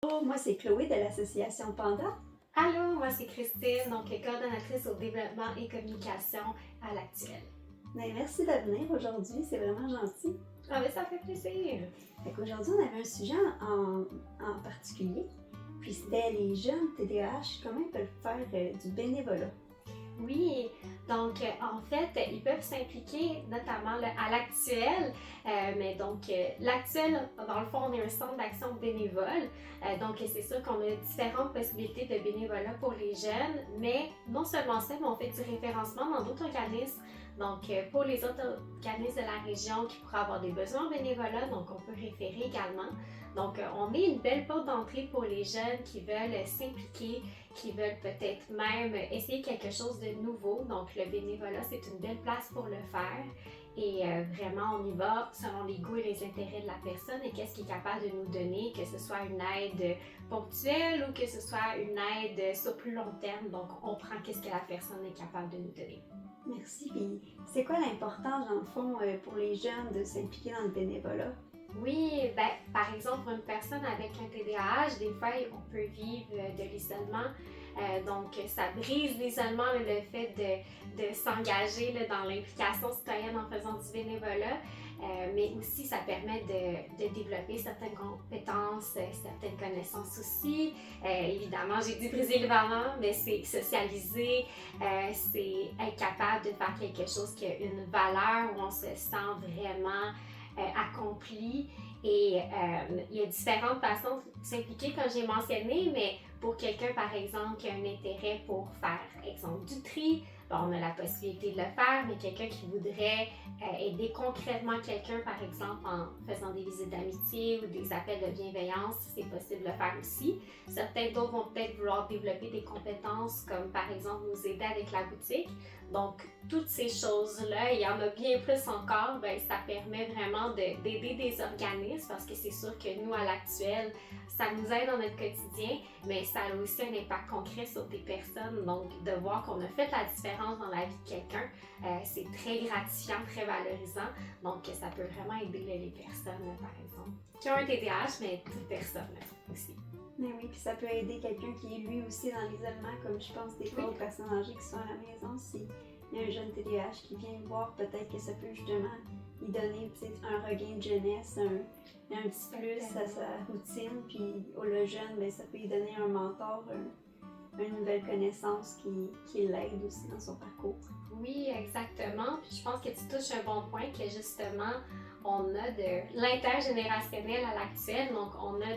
Bonjour, moi c'est Chloé de l'association Panda. Allô, moi c'est Christine, donc coordonnatrice au développement et communication à l'Actuel. Merci de venir aujourd'hui, c'est vraiment gentil. Ah ben ça fait plaisir! Aujourd'hui, on avait un sujet en particulier, puis c'était les jeunes TDAH, comment ils peuvent faire du bénévolat. Oui, donc en fait, ils peuvent s'impliquer notamment à l'Actuel, mais donc l'Actuel, dans le fond, on est un centre d'action bénévole, donc c'est sûr qu'on a différentes possibilités de bénévolat pour les jeunes, mais non seulement ça, mais on fait du référencement dans d'autres organismes. Donc, pour les autres organismes de la région qui pourraient avoir des besoins en bénévolat, donc on peut référer également. Donc, on est une belle porte d'entrée pour les jeunes qui veulent s'impliquer, qui veulent peut-être même essayer quelque chose de nouveau. Donc, le bénévolat, c'est une belle place pour le faire. Et vraiment, on y va selon les goûts et les intérêts de la personne et qu'est-ce qu'il est capable de nous donner, que ce soit une aide ponctuelle ou que ce soit une aide sur plus long terme. Donc, on prend qu'est-ce que la personne est capable de nous donner. Merci. Puis, c'est quoi l'importance, dans le fond, pour les jeunes de s'impliquer dans le bénévolat? Oui, ben, par exemple, pour une personne avec un TDAH, des fois, on peut vivre de l'isolement. Donc, ça brise l'isolement, le fait de s'engager dans l'implication citoyenne en faisant du bénévolat. Mais aussi, ça permet de développer certaines compétences, certaines connaissances aussi. Évidemment, j'ai dit briser le vent, mais c'est socialiser, c'est être capable de faire quelque chose qui a une valeur, où on se sent vraiment accompli. Et il y a différentes façons de s'impliquer, comme j'ai mentionné, mais pour quelqu'un, par exemple, qui a un intérêt pour faire, exemple, du tri, bon, on a la possibilité de le faire, mais quelqu'un qui voudrait aider concrètement quelqu'un, par exemple, en faisant des visites d'amitié ou des appels de bienveillance, c'est possible de le faire aussi. Certains d'autres vont peut-être vouloir développer des compétences, comme par exemple nous aider avec la boutique. Donc, toutes ces choses-là, il y en a bien plus encore, ben, ça permet vraiment d'aider des organismes parce que c'est sûr que nous, à l'Actuel, ça nous aide dans notre quotidien, mais ça a aussi un impact concret sur des personnes. Donc, de voir qu'on a fait la différence dans la vie de quelqu'un, c'est très gratifiant, très valorisant. Donc, ça peut vraiment aider les personnes, par exemple, qui ont un TDAH, mais toute personne aussi. Mais oui, puis ça peut aider quelqu'un qui est lui aussi dans l'isolement, comme je pense des fois aux personnes âgées qui sont à la maison. S'il y a un jeune TDAH qui vient me voir, peut-être que ça peut justement lui donner un regain de jeunesse, un petit plus à sa routine. Puis le jeune, ben, ça peut lui donner un mentor, une nouvelle connaissance qui l'aide aussi dans son parcours. Oui, exactement. Puis je pense que tu touches un bon point que justement, on a de l'intergénérationnel à l'Actuel. Donc, on a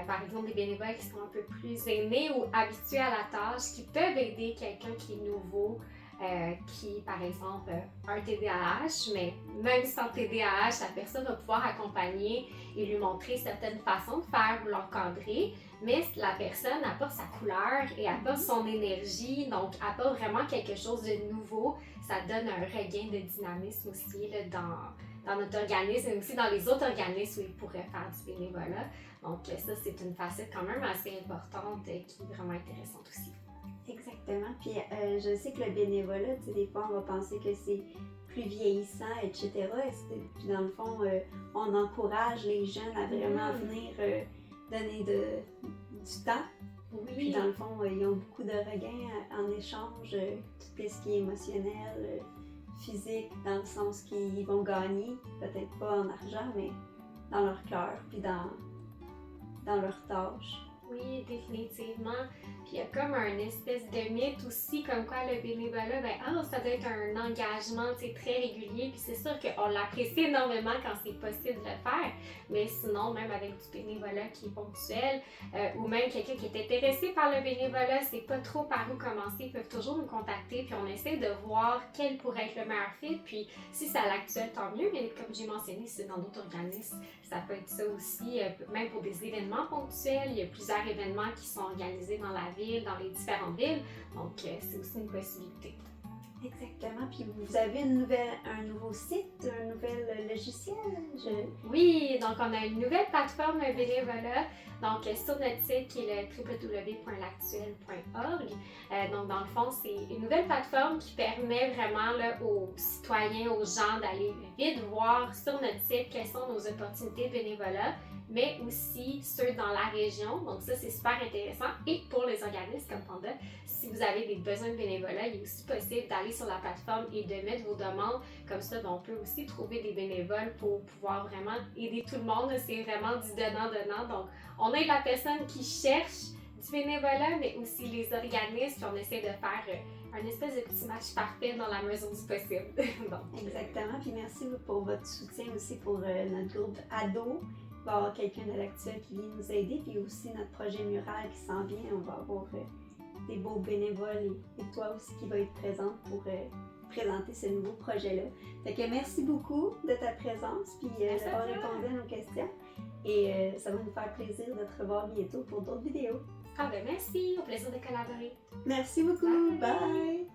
par exemple, des bénévoles qui sont un peu plus aînés ou habitués à la tâche, qui peuvent aider quelqu'un qui est nouveau, qui, par exemple, a un TDAH, mais même sans TDAH, la personne va pouvoir accompagner et lui montrer certaines façons de faire ou l'encadrer, mais la personne apporte sa couleur et apporte son énergie, donc apporte vraiment quelque chose de nouveau. Ça donne un regain de dynamisme aussi là, dans notre organisme et aussi dans les autres organismes où il pourrait faire du bénévolat. Donc ça, c'est une facette quand même assez importante qui est vraiment intéressante aussi. Exactement. Puis je sais que le bénévolat, tu sais, des fois, on va penser que c'est plus vieillissant, etc. Puis dans le fond, on encourage les jeunes à vraiment venir donner du temps. Oui. Puis dans le fond, ils ont beaucoup de regains en échange, tout ce qui est émotionnel, physique, dans le sens qu'ils vont gagner, peut-être pas en argent, mais dans leur cœur, puis dans leurs tâches. Oui, définitivement. Puis il y a comme un espèce de mythe aussi, comme quoi le bénévolat, ça doit être un engagement très régulier. Puis c'est sûr qu'on l'apprécie énormément quand c'est possible de le faire. Mais sinon, même avec du bénévolat qui est ponctuel, ou même quelqu'un qui est intéressé par le bénévolat, c'est pas trop par où commencer, ils peuvent toujours nous contacter. Puis on essaie de voir quel pourrait être le meilleur fit. Puis si c'est à l'Actuel, tant mieux. Mais comme j'ai mentionné, si c'est dans d'autres organismes, ça peut être ça aussi. Même pour des événements ponctuels, il y a plusieurs événements qui sont organisés dans la ville, dans les différentes villes. Donc, c'est aussi une possibilité. Exactement. Puis vous avez un nouveau site, un nouvel logiciel. Oui, donc on a une nouvelle plateforme bénévolat. Donc sur notre site qui est le www.lactuel.org. Donc dans le fond, c'est une nouvelle plateforme qui permet vraiment là, aux citoyens, aux gens d'aller vite voir sur notre site quelles sont nos opportunités de bénévolat, mais aussi ceux dans la région. Donc ça, c'est super intéressant. Et pour les organismes comme Panda, si vous avez des besoins de bénévolat, il est aussi possible d'aller sur la plateforme et de mettre vos demandes. Comme ça, on peut aussi trouver des bénévoles pour pouvoir vraiment aider tout le monde. C'est vraiment du donnant-donnant. Donc, on aide la personne qui cherche du bénévolat, mais aussi les organismes. Puis on essaie de faire un espèce de petit match parfait dans la mesure du possible. Donc, exactement. Puis merci pour votre soutien aussi pour notre groupe ado. Il va y avoir quelqu'un de l'actuel qui vient nous aider. Puis aussi notre projet mural qui s'en vient. On va avoir des beaux bénévoles et toi aussi qui va être présente pour présenter ce nouveau projet-là. Fait que merci beaucoup de ta présence puis d'avoir répondu à nos questions. Et ça va nous faire plaisir de te revoir bientôt pour d'autres vidéos. Ah ben merci, au plaisir de collaborer. Merci beaucoup, bye!